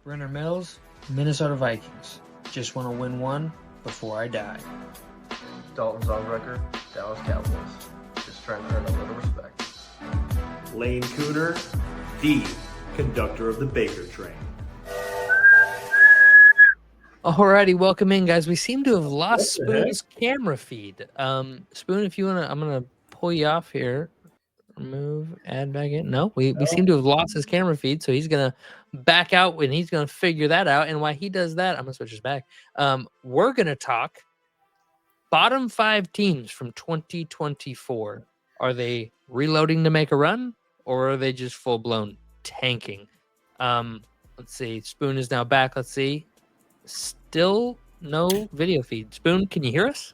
Brenner Mills, Minnesota Vikings. Just want to win one before I die. Dalton Zahnrecker, Dallas Cowboys. Just trying to earn a little respect. Lane Cooner, the conductor of the Baker train. Alrighty, welcome in, guys. We seem to have lost Spoon's camera feed. Spoon, if you want to, I'm going to pull you off here. Remove, add back in. No, we seem to have lost his camera feed, so he's going to back out and he's going to figure that out. And while he does that, I'm going to switch this back. We're going to talk bottom 5 teams from 2024. Are they reloading to make a run, or are they just full-blown tanking? Let's see. Spoon is now back. Let's see. Still no video feed. Spoon, can you hear us?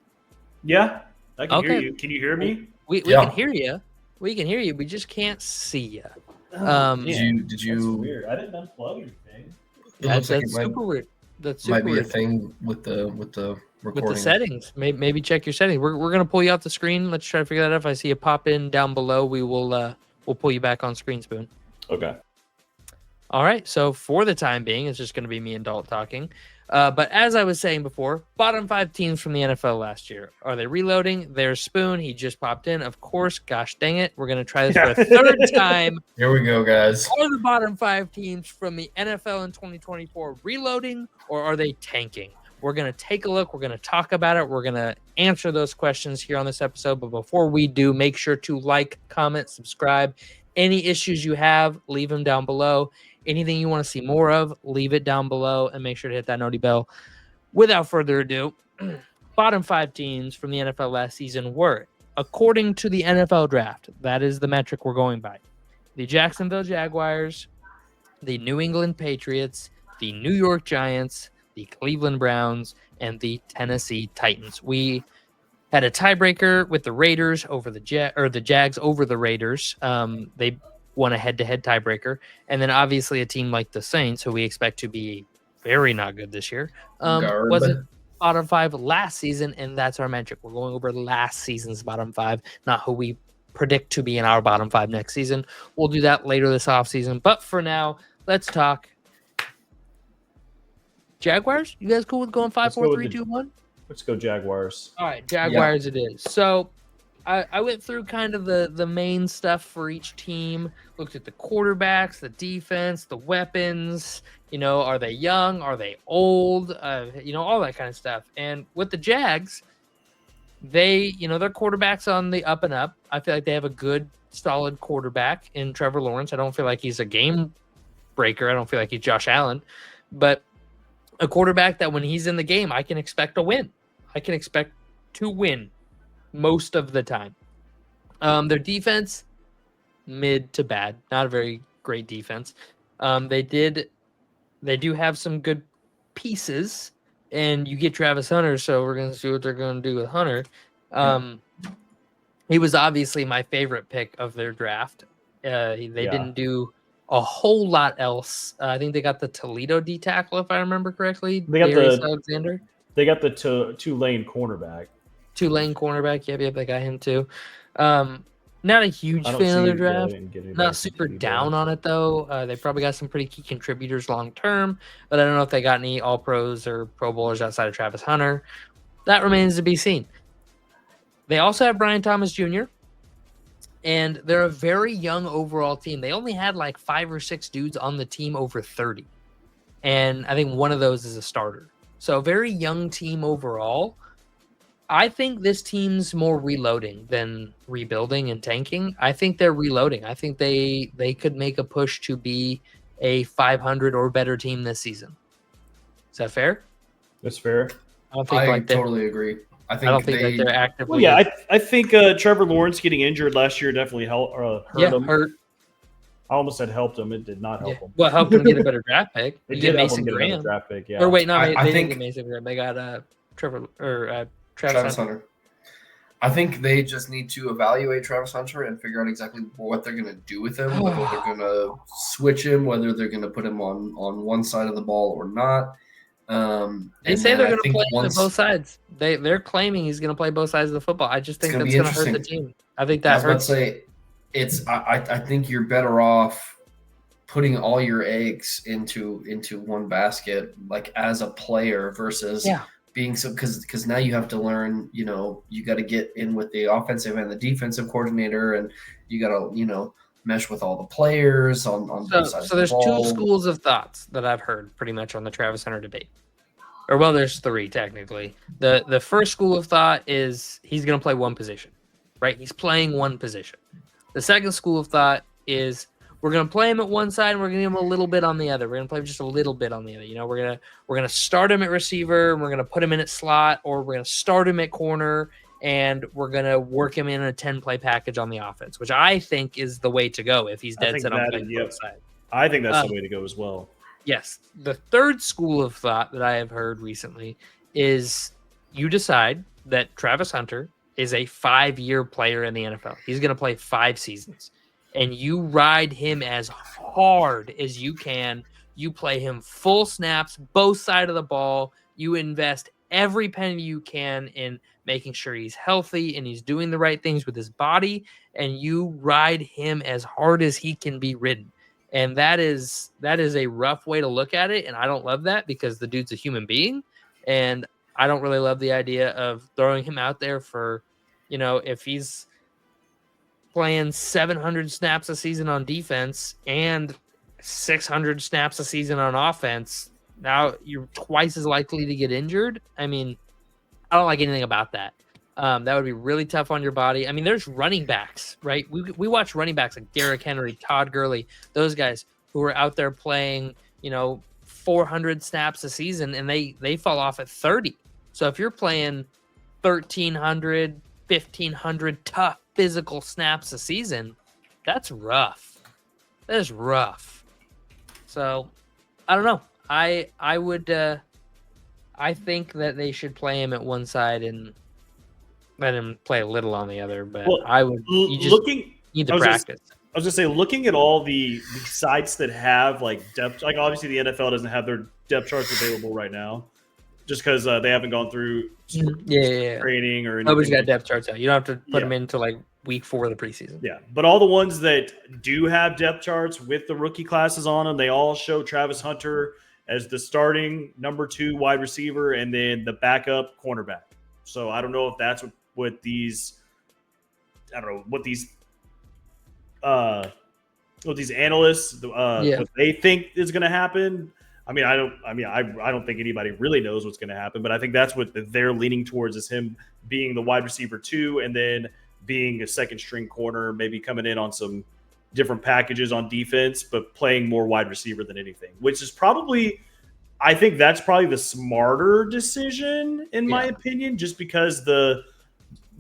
Yeah, I can hear you. Can you hear me? We can hear you. We can hear you. We just can't see you. Did you? That's weird. I didn't unplug anything. That's super weird. That's super might be weird. a thing with the recording. With the settings. Maybe check your settings. We're gonna pull you off the screen. Let's try to figure that out. If I see you pop in down below, we'll pull you back on screen, Spoon. Okay. All right. So for the time being, it's just gonna be me and Dalt talking. But as I was saying before, bottom 5 teams from the NFL last year. Are they reloading? There's Spoon. He just popped in. Of course. Gosh dang it. We're going to try this for a third time. Here we go, guys. Are the bottom 5 teams from the NFL in 2024 reloading, or are they tanking? We're going to take a look. We're going to talk about it. We're going to answer those questions here on this episode. But before we do, make sure to like, comment, subscribe. Any issues you have, leave them down below. Anything you want to see more of, leave it down below and make sure to hit that noti bell. Without further ado, bottom 5 teams from the NFL last season were, according to the NFL draft, that is the metric we're going by, the Jacksonville Jaguars, the New England Patriots, the New York Giants, the Cleveland Browns, and the Tennessee Titans. We had a tiebreaker with the Raiders over the Jags over the Raiders. They won a head-to-head tiebreaker, and then obviously a team like the Saints, who we expect to be very not good this year, wasn't bottom 5 last season, and that's our metric. We're going over last season's bottom 5, not who we predict to be in our bottom 5 next season. We'll do that later this offseason, but for now, let's talk Jaguars. You guys cool with going 5, 4, 3, 2, 1? Let's go Jaguars. All right, Jaguars it is. So I went through kind of the main stuff for each team, looked at the quarterbacks, the defense, the weapons, are they young? Are they old? All that kind of stuff. And with the Jags, their quarterback's on the up and up. I feel like they have a good, solid quarterback in Trevor Lawrence. I don't feel like he's a game breaker. I don't feel like he's Josh Allen. But a quarterback that when he's in the game, I can expect a win. I can expect to win most of the time. Their defense, mid to bad, not a very great defense. They do have some good pieces, and you get Travis Hunter, so we're going to see what they're going to do with Hunter. He was obviously my favorite pick of their draft. They didn't do a whole lot else. I think they got the Toledo D tackle, if I remember correctly. They got Darius Alexander. They got the Tulane cornerback. Tulane cornerback. Yep, they got him too. Not a huge fan of their draft. Not super down on it, though. They probably got some pretty key contributors long term, but I don't know if they got any All-Pros or Pro Bowlers outside of Travis Hunter. That remains to be seen. They also have Brian Thomas Jr., and they're a very young overall team. They only had like 5 or 6 dudes on the team over 30, and I think one of those is a starter. So a very young team overall. I think this team's more reloading than rebuilding and tanking. I think they're reloading. I think they could make a push to be a 500 or better team this season. Is that fair? That's fair. I totally agree. I don't think they're actively. Well, yeah, I think Trevor Lawrence getting injured last year definitely hurt him. Hurt. I almost said helped him. It did not help him. Well, helped him get a better draft pick. It did help him get a better draft pick. Yeah. Or wait, no, they didn't get Mason Graham. They got Travis Hunter. I think they just need to evaluate Travis Hunter and figure out exactly what they're going to do with him, whether they're going to switch him, whether they're going to put him on one side of the ball or not. They say they're going to play on both sides. They're claiming he's going to play both sides of the football. I just think that's going to hurt the team. I think that hurts. I think you're better off putting all your eggs into one basket, like as a player versus being because now you have to learn, you got to get in with the offensive and the defensive coordinator, and you got to, mesh with all the players on both sides So of there's the ball. two schools of thoughts that I've heard pretty much on the Travis Hunter debate. Or well, there's three technically. The first school of thought is he's going to play one position, right? He's playing one position. The second school of thought is we're going to play him at one side and we're going to give him a little bit on the other. We're going to play him just a little bit on the other. We're going to start him at receiver and we're going to put him in at slot, or we're going to start him at corner and we're going to work him in a 10-play package on the offense, which I think is the way to go if he's dead set on playing both sides. I think that's the way to go as well. Yes. The third school of thought that I have heard recently is you decide that Travis Hunter is a 5-year player in the NFL. He's going to play 5 seasons. And you ride him as hard as you can. You play him full snaps, both sides of the ball. You invest every penny you can in making sure he's healthy and he's doing the right things with his body. And you ride him as hard as he can be ridden. And that is a rough way to look at it. And I don't love that because the dude's a human being. And I don't really love the idea of throwing him out there for, if he's playing 700 snaps a season on defense and 600 snaps a season on offense, now you're twice as likely to get injured. I mean, I don't like anything about that. That would be really tough on your body. I mean, there's running backs, right? We watch running backs like Derrick Henry, Todd Gurley, those guys who are out there playing, 400 snaps a season, and they fall off at 30. So if you're playing 1,300, 1,500 tough physical snaps a season, that's rough. That is rough. So I don't know. I would I think that they should play him at one side and let him play a little on the other, but I would need to practice. I was just saying, looking at all the sites that have like depth, like obviously the NFL doesn't have their depth charts available right now, just because they haven't gone through training or anything. Nobody's got depth charts out. You don't have to put them into like week 4 of the preseason. Yeah, but all the ones that do have depth charts with the rookie classes on them, they all show Travis Hunter as the starting number 2 wide receiver and then the backup cornerback. So I don't know if that's what these analysts what they think is going to happen. I don't think anybody really knows what's going to happen, but I think that's what they're leaning towards, is him being the wide receiver 2 and then being a second string corner, maybe coming in on some different packages on defense, but playing more wide receiver than anything, which is I think that's probably the smarter decision in my opinion, just because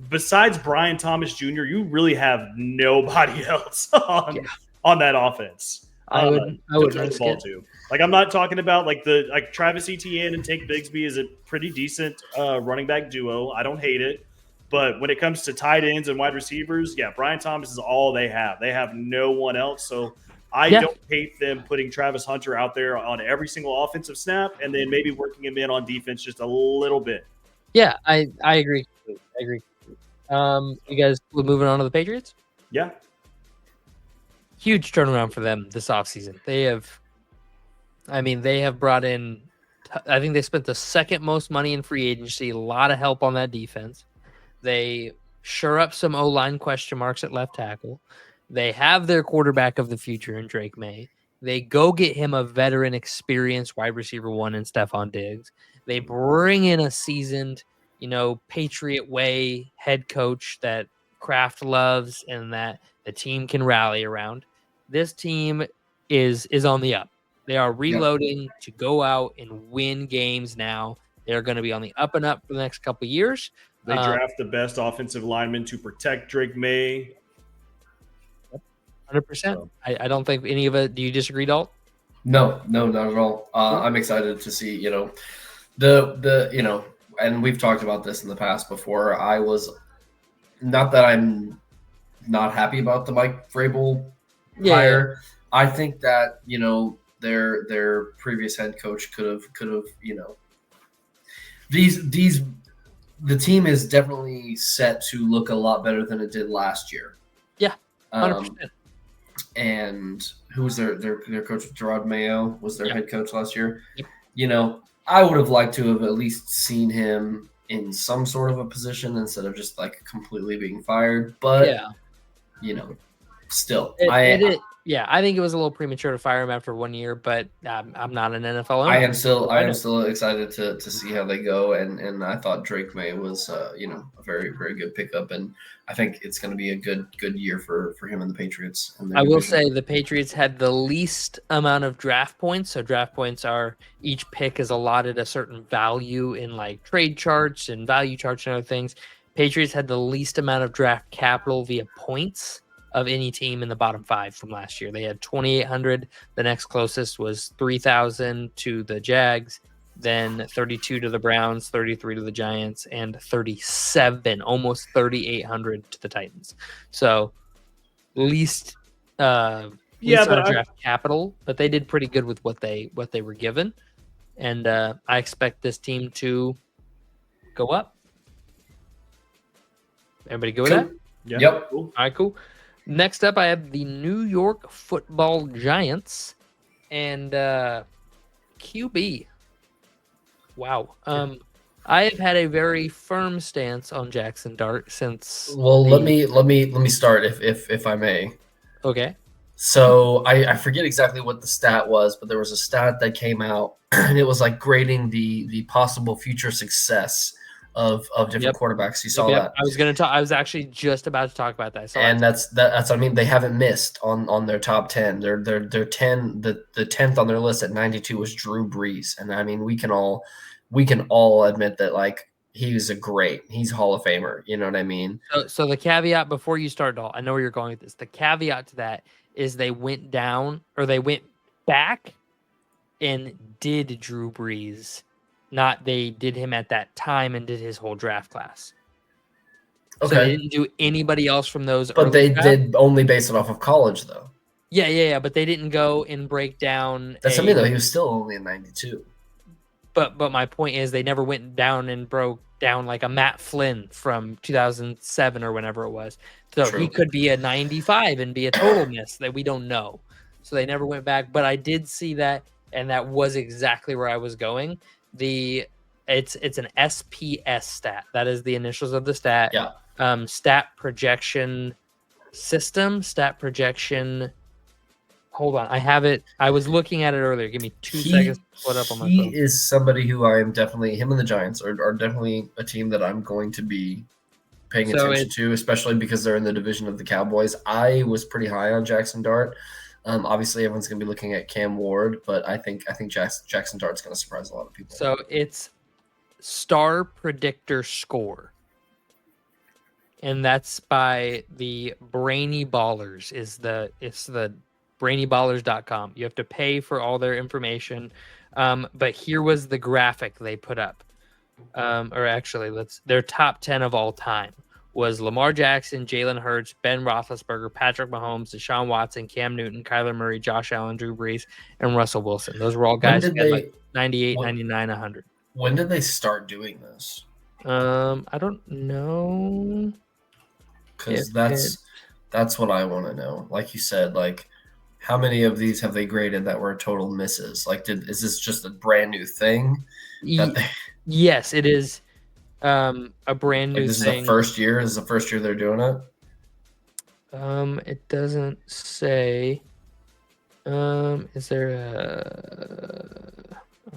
besides Brian Thomas Jr., you really have nobody else on that offense. I would risk it. To. Like, I'm not talking about like Travis Etienne and Tank Bigsby is a pretty decent running back duo. I don't hate it. But when it comes to tight ends and wide receivers, Brian Thomas is all they have. They have no one else. So I don't hate them putting Travis Hunter out there on every single offensive snap and then maybe working him in on defense just a little bit. Yeah, I agree. You guys moving on to the Patriots? Yeah. Huge turnaround for them this offseason. They have brought in, I think they spent the second most money in free agency, a lot of help on that defense. They shore up some O-line question marks at left tackle. They have their quarterback of the future in Drake May. They go get him a veteran, experienced wide receiver 1 in Stephon Diggs. They bring in a seasoned, Patriot way head coach that Kraft loves and that the team can rally around. This team is on the up. They are reloading to go out and win games now. They're going to be on the up and up for the next couple of years. They draft the best offensive lineman to protect Drake May. 100%. So. I don't think any of it. Do you disagree, Dalt? No, not at all. I'm excited to see, and we've talked about this in the past before. I was not that I'm not happy about the Mike Vrabel hire. I think that, their previous head coach could have, the team is definitely set to look a lot better than it did last year. Yeah, 100%. and who was their coach? Gerard Mayo was their head coach last year. Yep. You know, I would have liked to have at least seen him in some sort of a position instead of just like completely being fired. But you know, still, I think it was a little premature to fire him after 1 year, but I'm not an NFL owner. I am still excited to see how they go, and I thought Drake May was a very, very good pickup, and I think it's going to be a good year for him and the Patriots. I will say the Patriots had the least amount of draft points. So draft points are each pick is allotted a certain value in like trade charts and value charts and other things. Patriots had the least amount of draft capital via points of any team in the bottom 5 from last year. They had 2,800. The next closest was 3,000 to the Jags, then 32 to the Browns, 33 to the Giants, and 37, almost 3,800 to the Titans. So least draft capital, but they did pretty good with what they were given. And I expect this team to go up. Everybody go with that? Yeah. Yep. Cool. All right, cool. Next up, I have the New York Football Giants and QB. Wow. I have had a very firm stance on Jackson Dart since. Well, let me start if I may. Okay. So I forget exactly what the stat was, but there was a stat that came out, and it was like grading the possible future success of different quarterbacks. You saw that. I was actually just about to talk about that. That's I mean, they haven't missed on their top 10. They're 10. The 10th on their list at 92 was Drew Brees, and I mean we can all admit that like he's Hall of Famer. You know what I mean? So the caveat before you start, I know where you're going with this. The caveat to that is they went back and did Drew Brees. Not they did him at that time and did his whole draft class. Okay. So they didn't do anybody else from those. But they did only base it off of college, though. Yeah. But they didn't go and break down. That's something though. He was still only in 92. But my point is they never went down and broke down like a Matt Flynn from 2007 or whenever it was. So True. He could be a 95 and be a total miss that we don't know. So they never went back. But I did see that, and that was exactly where I was going. It's an SPS stat. That is the initials of the stat. Yeah. Stat projection system. Stat projection. Hold on, I have it. I was looking at it earlier. Give me 2 seconds to put up on my phone. He is somebody who I am definitely. Him and the Giants are definitely a team that I'm going to be paying attention to, especially because they're in the division of the Cowboys. I was pretty high on Jackson Dart. Obviously, everyone's going to be looking at Cam Ward, but I think Jackson Dart's going to surprise a lot of people. So it's Star Predictor Score, and that's by the Brainy Ballers. It's the BrainyBallers.com. You have to pay for all their information, but here was the graphic they put up. Or actually, their top 10 of all time was Lamar Jackson, Jalen Hurts, Ben Roethlisberger, Patrick Mahomes, Deshaun Watson, Cam Newton, Kyler Murray, Josh Allen, Drew Brees, and Russell Wilson. Those were all guys who had like 98, 99, 100. When did they start doing this? I don't know. Because that's what I want to know. Like you said, like how many of these have they graded that were total misses? Like, is this just a brand new thing? Yes, it is. A brand new this thing. Is the first year? This is the first year they're doing it? It doesn't say. Is there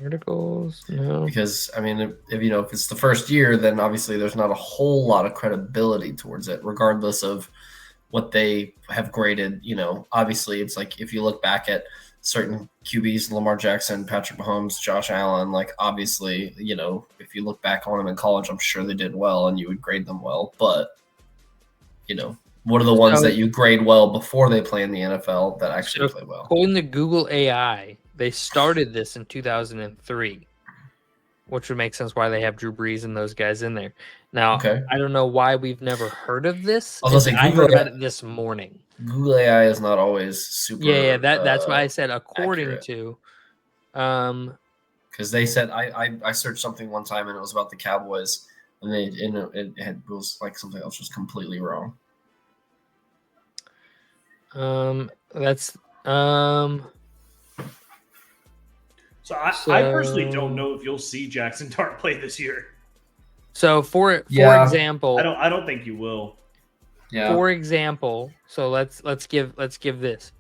articles? No. Because I mean, if it's the first year, then obviously there's not a whole lot of credibility towards it, regardless of what they have graded. Obviously it's like if you look back at certain QBs, Lamar Jackson, Patrick Mahomes, Josh Allen, like obviously, if you look back on them in college, I'm sure they did well and you would grade them well. But, what are the ones that you grade well before they play in the NFL that actually play well? According to Google AI, they started this in 2003, which would make sense why they have Drew Brees and those guys in there. Now, I don't know why we've never heard of this. I heard about it this morning. Google AI is not always super. Yeah, that's why I said according accurate. To. Because they said I searched something one time and it was about the Cowboys, and it was like something else was completely wrong. That's So I personally don't know if you'll see Jackson Dart play this year. So for example, I don't think you will. Yeah. For example, so let's give this.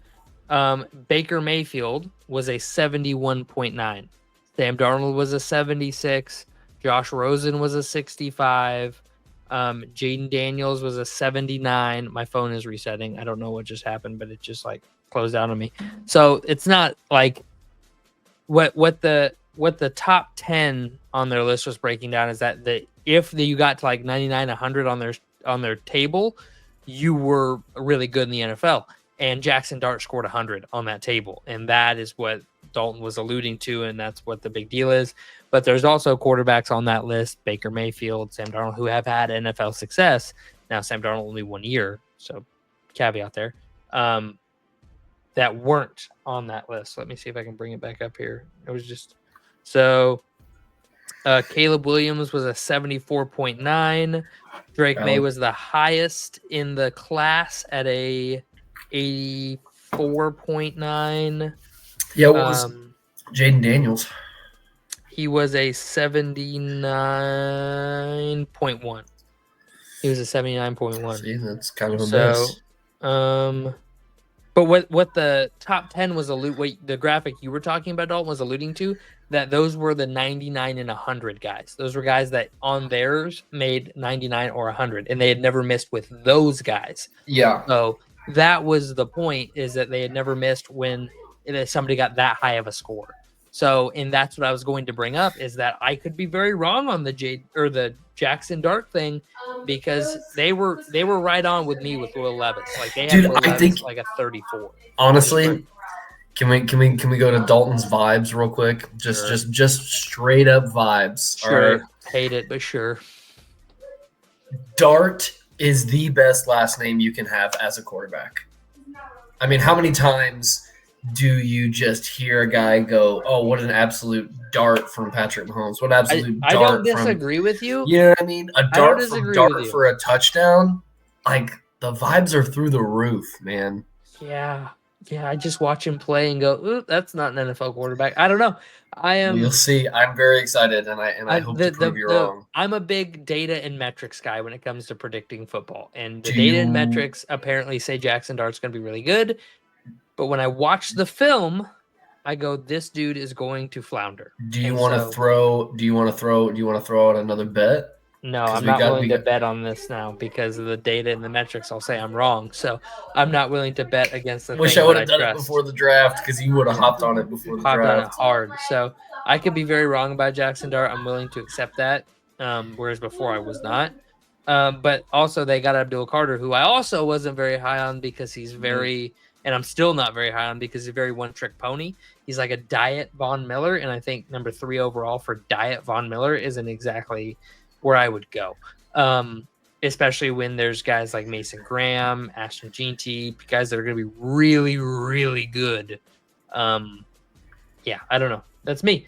Baker Mayfield was a 71.9. Sam Darnold was a 76. Josh Rosen was a 65. Jaden Daniels was a 79. My phone is resetting. I don't know what just happened, but it just like closed out on me. So it's not like what the top 10 on their list was breaking down is that if you got to like 99, 100 on their table, you were really good in the NFL. And Jackson Dart scored 100 on that table. And that is what Dalton was alluding to, and that's what the big deal is. But there's also quarterbacks on that list, Baker Mayfield, Sam Darnold, who have had NFL success. Now, Sam Darnold only 1 year, so caveat there, that weren't on that list. Let me see if I can bring it back up here. It was just – so Caleb Williams was a 74.9. Drake May was the highest in the class at a 84.9. Yeah, what was Jaden Daniels? He was a 79.1. He was a 79.1. See, that's kind of a miss. But what the top 10 was what the graphic you were talking about, Dalton, was alluding to, that those were the 99 and 100 guys. Those were guys that on theirs made 99 or 100, and they had never missed with those guys. Yeah. So that was the point, is that they had never missed when somebody got that high of a score. So, and that's what I was going to bring up, is that I could be very wrong on the Jackson Dart thing, because they were right on with me with Will Levis. Like they had Will Levis like a 34. Honestly, can we go to Dalton's vibes real quick? Just straight up vibes. Sure. All right. Hate it, but sure. Dart is the best last name you can have as a quarterback. I mean, how many times do you just hear a guy go, "Oh, what an absolute dart from Patrick Mahomes! What an absolute dart!" I don't disagree with you. You know what I mean? A dart for a touchdown. Like the vibes are through the roof, man. Yeah. I just watch him play and go, "Ooh, that's not an NFL quarterback." I don't know. You'll see. I'm very excited, and I hope to prove you wrong. I'm a big data and metrics guy when it comes to predicting football, and the data and metrics apparently say Jackson Dart's going to be really good. But when I watch the film, I go, "This dude is going to flounder." Do you want to throw out another bet? No, I'm not willing to bet on this now because of the data and the metrics. I'll say I'm wrong, so I'm not willing to bet against the. Wish I would have done it before the draft, because you would have hopped on it before the draft. Hopped on it hard, so I could be very wrong about Jackson Dart. I'm willing to accept that, whereas before I was not. But also they got Abdul Carter, who I also wasn't very high on because he's very. And I'm still not very high on because he's a very one-trick pony. He's like a diet Von Miller, and I think number 3 overall for diet Von Miller isn't exactly where I would go. Especially when there's guys like Mason Graham, Ashton Jeanty, guys that are going to be really, really good. Yeah, I don't know. That's me.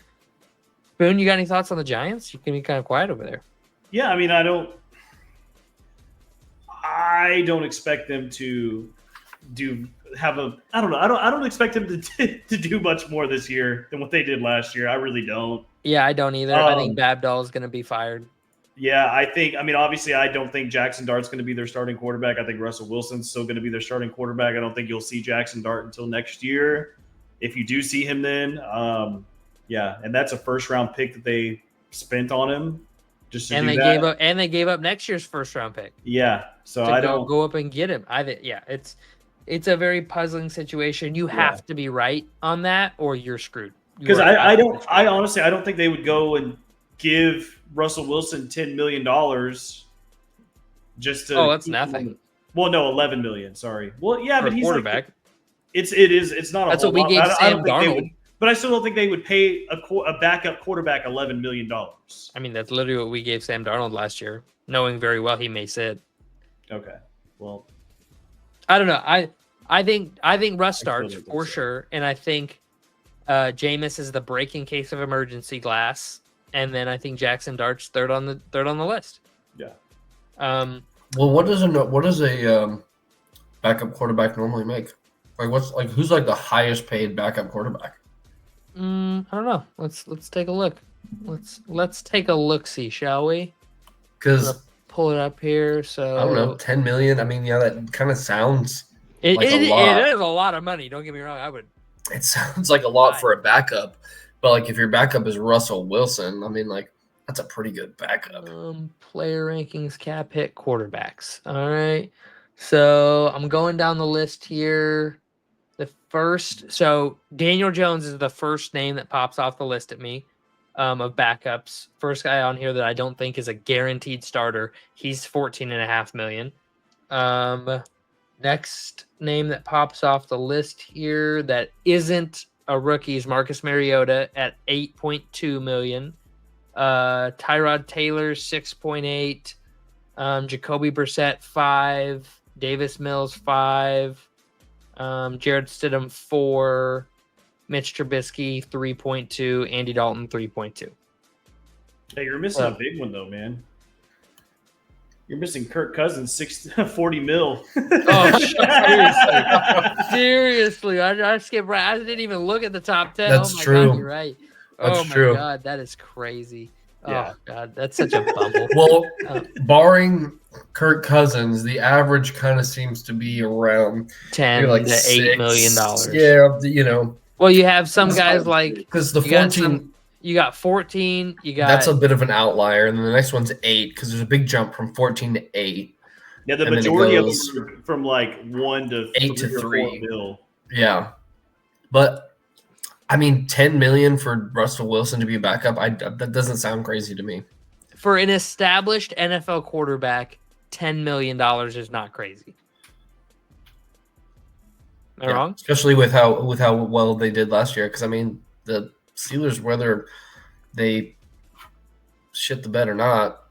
Boone, you got any thoughts on the Giants? You can be kind of quiet over there. Yeah, I mean, I don't expect them to I don't expect him to do much more this year than what they did last year. I really don't. Yeah, I don't either. I think Babdall is going to be fired. Yeah, obviously I don't think Jackson Dart's going to be their starting quarterback. I think Russell Wilson's still going to be their starting quarterback. I don't think you'll see Jackson Dart until next year. If you do see him then, and that's a first-round pick that they spent on him. They gave up next year's first-round pick. Yeah, so I don't go up and get him. It's a very puzzling situation. You have to be right on that, or you're screwed. Because I honestly don't think they would go and give Russell Wilson $10 million just to. Oh, that's nothing. Well, no, $11 million. Sorry. Well, yeah, but he's quarterback. It's not a. That's what we gave Sam Darnold. But I still don't think they would pay a backup quarterback $11 million. I mean, that's literally what we gave Sam Darnold last year, knowing very well he may sit. Okay. Well, I don't know. I think Russ starts for sure, and I think Jameis is the break in case of emergency glass, and then I think Jackson Dart's third on the list. Yeah. Well, what does a backup quarterback normally make? Like who's like the highest paid backup quarterback? I don't know. Let's take a look. Let's take a look. See, shall we? Because pull it up here. So I don't know, 10 million. I mean, yeah, that kind of sounds it like a lot. It is a lot of money. Don't get me wrong. It sounds like a lot for a backup, but like if your backup is Russell Wilson, I mean, like that's a pretty good backup. Player rankings, cap hit, quarterbacks. All right. So I'm going down the list here. So Daniel Jones is the first name that pops off the list at me of backups. First guy on here that I don't think is a guaranteed starter. He's $14.5 million. Next name that pops off the list here that isn't a rookie is Marcus Mariota at $8.2 million. Tyrod Taylor 6.8. Jacoby Brissett 5. Davis Mills 5. Jared Stidham 4, Mitch Trubisky 3.2, Andy Dalton 3.2. Hey, you're missing a big one though, man. You're missing Kirk Cousins 40 mil. Oh, seriously, I skipped right. I didn't even look at the top 10. That's true. God, you're right. That's true. God, that is crazy. Yeah. Oh God, that's such a bumble. Well, barring Kirk Cousins, the average kind of seems to be around $10 to $8 million. Yeah, you know. Well, you have some guys like because the 14. You got 14. You got that's a bit of an outlier, and then the next one's 8 because there's a big jump from 14 to 8. Yeah, the majority of them are from like 1 to 8 to 3 mil. Yeah, but. I mean, 10 million for Russell Wilson to be a backup. That doesn't sound crazy to me. For an established NFL quarterback, $10 million is not crazy. Am I wrong? Especially with how well they did last year. Because I mean, the Steelers, whether they shit the bed or not.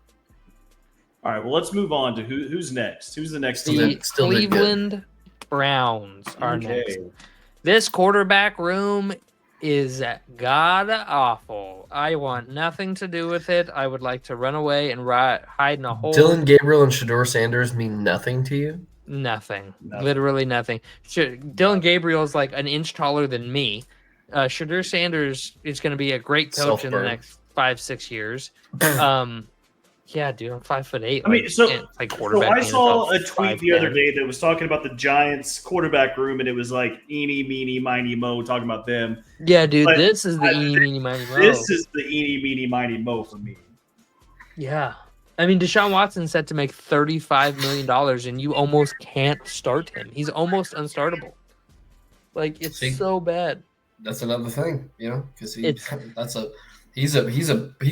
All right. Well, let's move on to who's next. Who's the next team? The Cleveland Browns are next. This quarterback room is god awful. I want nothing to do with it. I would like to run away and hide in a hole. Dylan Gabriel and Shedeur Sanders mean nothing to you? Nothing. Literally nothing. Dylan Gabriel is like an inch taller than me. Shedeur Sanders is going to be a great coach in the next 5-6 years. Yeah, dude, I'm 5'8". I mean, so quarterback. I saw a tweet the other day that was talking about the Giants quarterback room, and it was like eeny, meeny, miny, mo, talking about them. Yeah, dude, but this is the eeny, meeny, miny, mo. This is the eeny, meeny, miny, mo for me. Yeah. I mean, Deshaun Watson's set to make $35 million, and you almost can't start him. He's almost unstartable. Like, it's so bad. That's another thing, you know, because he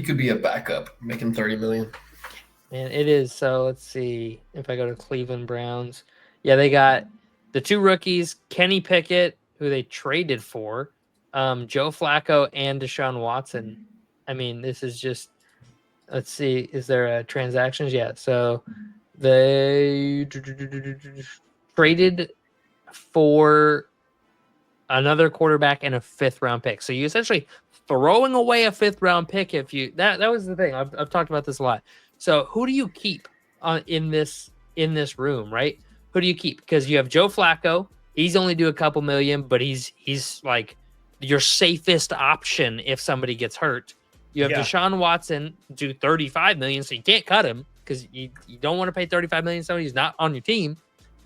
could be a backup making $30 million. Man, it is. So let's see if I go to Cleveland Browns. Yeah, they got the 2 rookies, Kenny Pickett, who they traded for, Joe Flacco, and Deshaun Watson. I mean, this is just. Let's see. Is there transactions? Yeah. So they traded for another quarterback and a 5th-round pick. So you essentially throwing away a 5th-round pick if you that was the thing. I've talked about this a lot. So who do you keep in this room, right? Who do you keep? Because you have Joe Flacco. He's only due a couple million, but he's like your safest option if somebody gets hurt. You have Deshaun Watson do $35 million, so you can't cut him because you don't want to pay $35 million to somebody who's not on your team.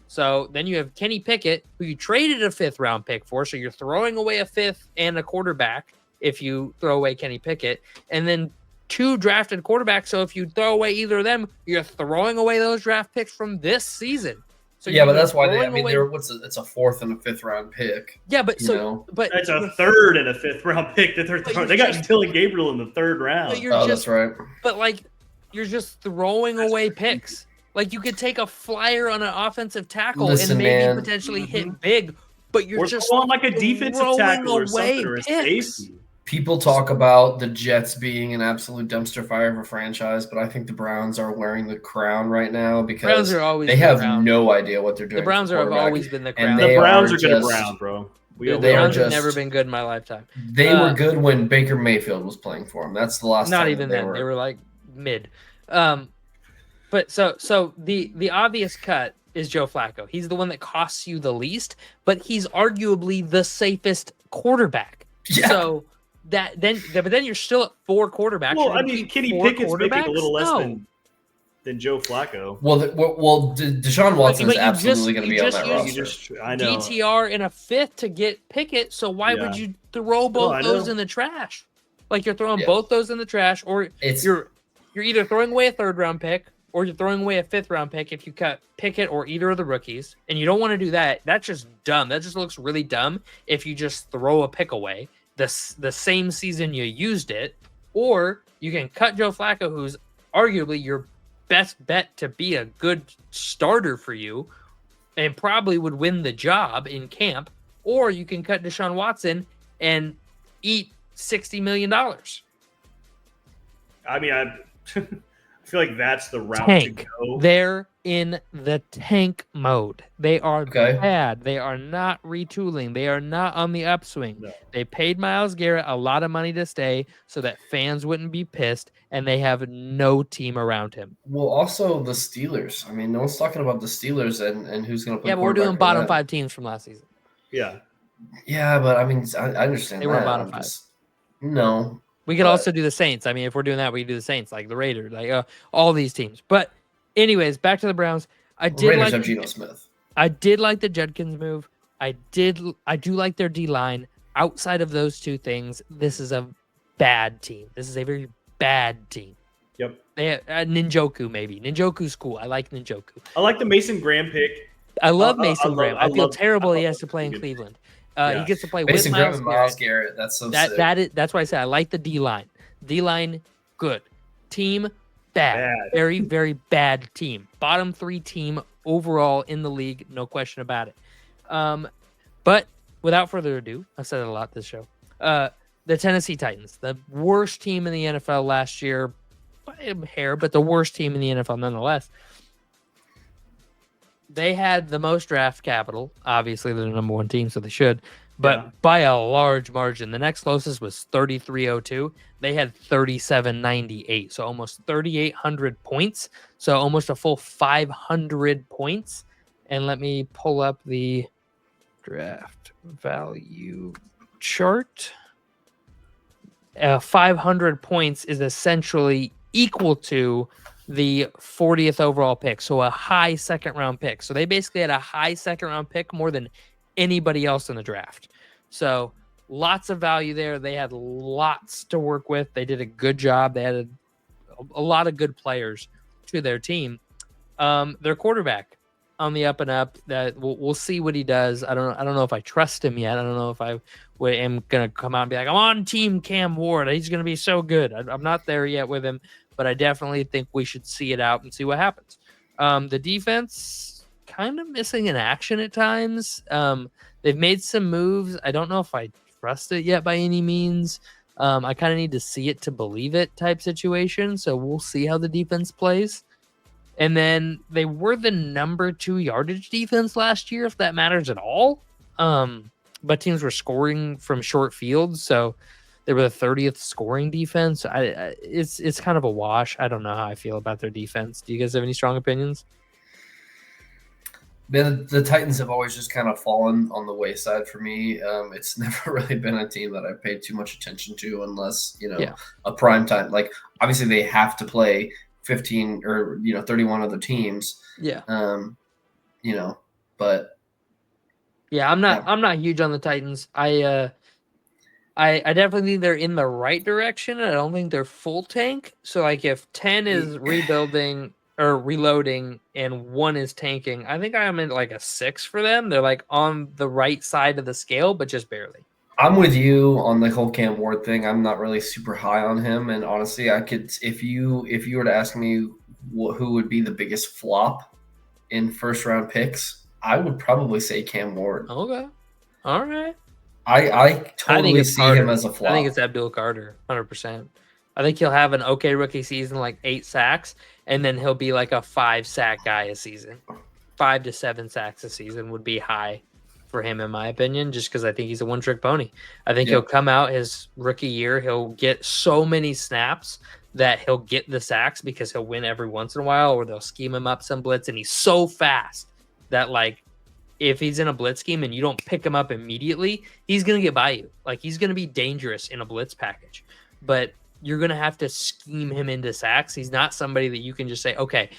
So then you have Kenny Pickett, who you traded a 5th-round pick for, so you're throwing away a 5th and a quarterback if you throw away Kenny Pickett, and then 2 drafted quarterbacks. So if you throw away either of them, you're throwing away those draft picks from this season. So yeah, but that's why it's a 4th and a 5th-round pick. Yeah, but but it's a 3rd and a 5th-round pick that they're throwing. They got Dylan Gabriel in the 3rd round. That's right. But like, you're just throwing away picks. Like you could take a flyer on an offensive tackle and maybe potentially hit big, but you're just on like a defensive tackle or something or a safety. People talk about the Jets being an absolute dumpster fire of a franchise, but I think the Browns are wearing the crown right now because they have no idea what they're doing. The Browns have always been the crown. The Browns are going to Brown, bro. The Browns have never been good in my lifetime. They were good when Baker Mayfield was playing for them. That's the last time. Not even then. They were like mid. But so the obvious cut is Joe Flacco. He's the one that costs you the least, but he's arguably the safest quarterback. Yeah. So but then you're still at 4 quarterbacks. Well, I mean, Kenny Pickett's making a little less than Joe Flacco. Well, Deshaun Watson is absolutely going to be on that roster. I know. DTR in a 5th to get Pickett, so why would you throw both those in the trash? Like you're throwing both those in the trash, or you're either throwing away a 3rd-round pick, or you're throwing away a 5th-round pick if you cut Pickett or either of the rookies, and you don't want to do that. That's just dumb. That just looks really dumb if you just throw a pick away the same season you used it, or you can cut Joe Flacco, who's arguably your best bet to be a good starter for you and probably would win the job in camp, or you can cut Deshaun Watson and eat $60 million. I mean, I feel like that's the route to go. They're in the tank mode. They are bad. They are not retooling. They are not on the upswing. No. They paid Myles Garrett a lot of money to stay so that fans wouldn't be pissed, and they have no team around him. Well, also the Steelers. I mean, no one's talking about the Steelers and who's going to play. Yeah, but we're doing bottom 5 teams from last season. Yeah. Yeah, but I mean, I understand they were bottom 5. No. We could also do the Saints. I mean, if we're doing that, we could do the Saints, like the Raiders, like all these teams. But anyways, back to the Browns. Raiders have Geno Smith. I did like the Judkins move. I do like their D-line. Outside of those 2 things, this is a bad team. This is a very bad team. Yep. They have, Njoku, maybe. Njoku's cool. I like Njoku. I like the Mason Graham pick. I love Mason Graham. I feel terrible he has to play in Cleveland. He gets to play Mason with Myles Garrett. That's so sick. That's why I said I like the D-line. D-line, good. Team, bad. Very, very bad team. Bottom 3 team overall in the league, no question about it. But without further ado, I've said it a lot this show. The Tennessee Titans, the worst team in the NFL last year, by a hair, but the worst team in the NFL nonetheless. They had the most draft capital. Obviously, they're the number 1 team, so they should. But by a large margin. The next closest was 3302. They had 3798, so almost 3,800 points. So almost a full 500 points. And let me pull up the draft value chart. 500 points is essentially equal to the 40th overall pick, so a high 2nd-round pick. So they basically had a high 2nd-round pick more than anybody else in the draft. So lots of value there. They had lots to work with. They did a good job. They had a lot of good players to their team. Their quarterback on the up and up. That we'll see what he does. I don't know if I trust him yet. I don't know if I am gonna come out and be like, I'm on team Cam Ward. He's gonna be so good. I'm not there yet with him, but I definitely think we should see it out and see what happens. The defense kind of missing in action at times. They've made some moves. I don't know if I trust it yet by any means. I kind of need to see it to believe it type situation. So we'll see how the defense plays. And then they were the number 2 yardage defense last year, if that matters at all. But teams were scoring from short fields, so they were the 30th scoring defense. It's kind of a wash. I don't know how I feel about their defense. Do you guys have any strong opinions? The Titans have always just kind of fallen on the wayside for me. It's never really been a team that I've paid too much attention to unless, a prime time. Like, obviously they have to play 15 or 31 other teams. Yeah. But yeah, I'm not huge on the Titans. I definitely think they're in the right direction. I don't think they're full tank. So like if 10 is rebuilding or reloading and 1 is tanking, I think I'm in like a 6 for them. They're like on the right side of the scale, but just barely. I'm with you on the whole Cam Ward thing. I'm not really super high on him, and honestly, I could if you were to ask me who would be the biggest flop in 1st-round picks, I would probably say Cam Ward. Okay, all right. I totally see him as a flop. I think it's Abdul Carter, 100%. I think he'll have an okay rookie season, like 8 sacks, and then he'll be like a 5-sack guy a season. 5 to 7 sacks a season would be high for him, in my opinion, just because I think he's a one-trick pony. I think he'll come out his rookie year, he'll get so many snaps that he'll get the sacks because he'll win every once in a while, or they'll scheme him up some blitz, and he's so fast. that like if he's in a blitz scheme and you don't pick him up immediately, he's going to get by you. Like he's going to be dangerous in a blitz package, but you're going to have to scheme him into sacks. He's not somebody that you can just say, okay,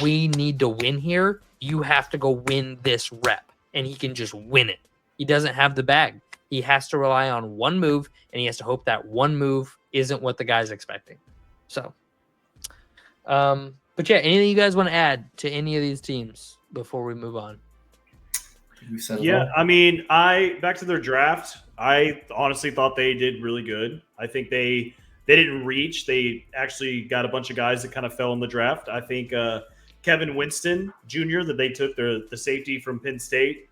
we need to win here. You have to go win this rep, and he can just win it. He doesn't have the bag. He has to rely on one move, and he has to hope that one move isn't what the guy's expecting. So, but yeah, anything you guys want to add to any of these teams before we move on? Yeah, I mean, back to their draft. I honestly thought they did really good. I think they didn't reach. They actually got a bunch of guys that kind of fell in the draft. I think Kevin Winston Jr. that they took the safety from Penn State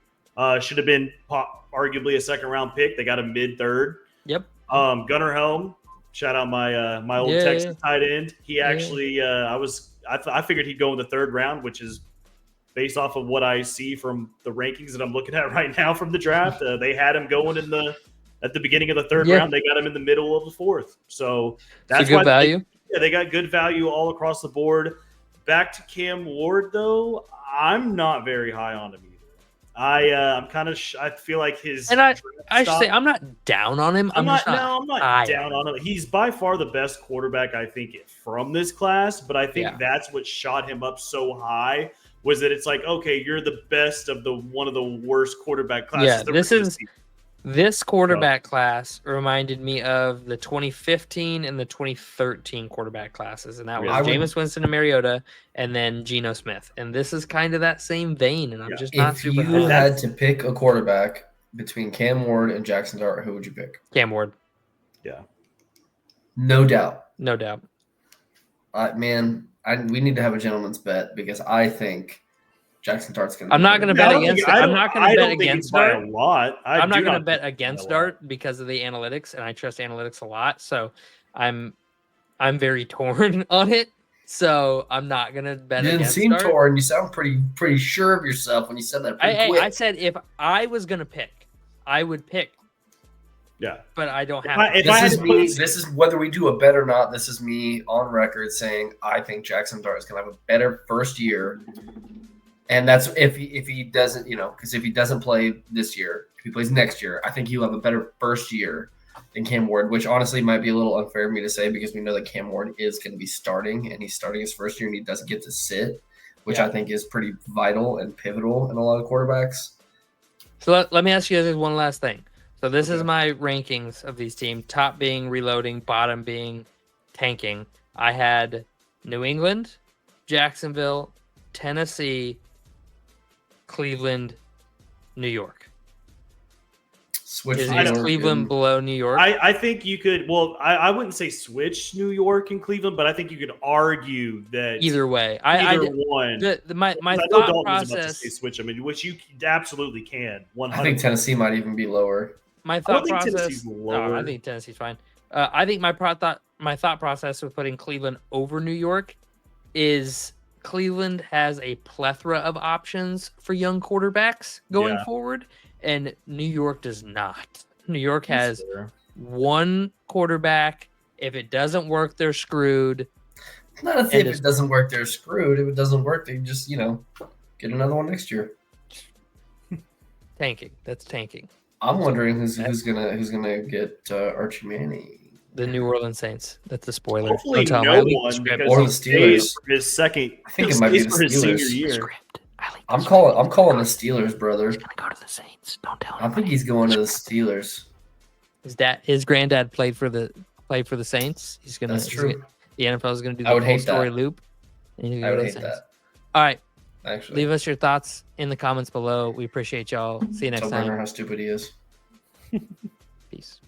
should have been arguably a second round pick. They got a mid third. Yep. Gunnar Helm, shout out my old Texas tight end. He actually I figured he'd go in the third round, which is based off of what I see from the rankings that I'm looking at right now from the draft. They had him going at the beginning of the third round. They got him in the middle of the fourth. So that's good value. They got good value all across the board. Back to Cam Ward, though, I'm not very high on him either. I'm kind of I feel like his and I should say I'm not down on him. I'm not down on him. He's by far the best quarterback I think from this class, but I think that's what shot him up so high. Was that it's like, okay, you're the best of one of the worst quarterback classes. Yeah, this quarterback class reminded me of the 2015 and the 2013 quarterback classes, and that was Jameis Winston and Mariota, and then Geno Smith. And this is kind of that same vein, and I'm just not super. If you had to pick a quarterback between Cam Ward and Jackson Dart, who would you pick? Cam Ward. Yeah. No doubt. No doubt. We need to have a gentleman's bet because I think Jackson Dart's going to. I'm not going to bet against. I'm not going to bet against Dart a lot. I'm not going to bet against Dart because of the analytics, and I trust analytics a lot. So I'm very torn on it. So I'm not going to bet against Dart. You didn't seem torn. You sound pretty sure of yourself when you said that. I said if I was going to pick, I would pick. Yeah, but I don't have. This is whether we do a bet or not. This is me on record saying I think Jackson Dart is going to have a better first year, and that's if he doesn't, because if he doesn't play this year, if he plays next year, I think he'll have a better first year than Cam Ward, which honestly might be a little unfair of me to say because we know that Cam Ward is going to be starting, and he's starting his first year, and he doesn't get to sit, which I think is pretty vital and pivotal in a lot of quarterbacks. So let me ask you guys one last thing. So this is my rankings of these teams, top being reloading, bottom being tanking. I had New England, Jacksonville, Tennessee, Cleveland, New York. Is Cleveland below New York? I think you could. Well, I wouldn't say switch New York and Cleveland, but I think you could argue that either way. One. My thought process. Switch. I mean, which you absolutely can. 100%. I think Tennessee might even be lower. My thought process. No, I think Tennessee's fine. I think my thought process with putting Cleveland over New York is Cleveland has a plethora of options for young quarterbacks going forward, and New York does not. New York has one quarterback. If it doesn't work, they're screwed. Not if it doesn't work, they're screwed. If it doesn't work, they just get another one next year. Tanking. That's tanking. I'm wondering who's gonna get Archie Manning. The New Orleans Saints. That's a spoiler. Hopefully no one, or the Steelers. For his second. I think it might be the Steelers. I'm calling the Steelers, brother. He's gonna go to the Saints. Don't tell him. I think he's going to the Steelers. His granddad played for the Saints. He's gonna. That's true. The NFL is gonna do the whole story loop. I would hate that. All right. Actually, leave us your thoughts in the comments below. We appreciate y'all. See you next time. Tell Brenner how stupid he is. Peace.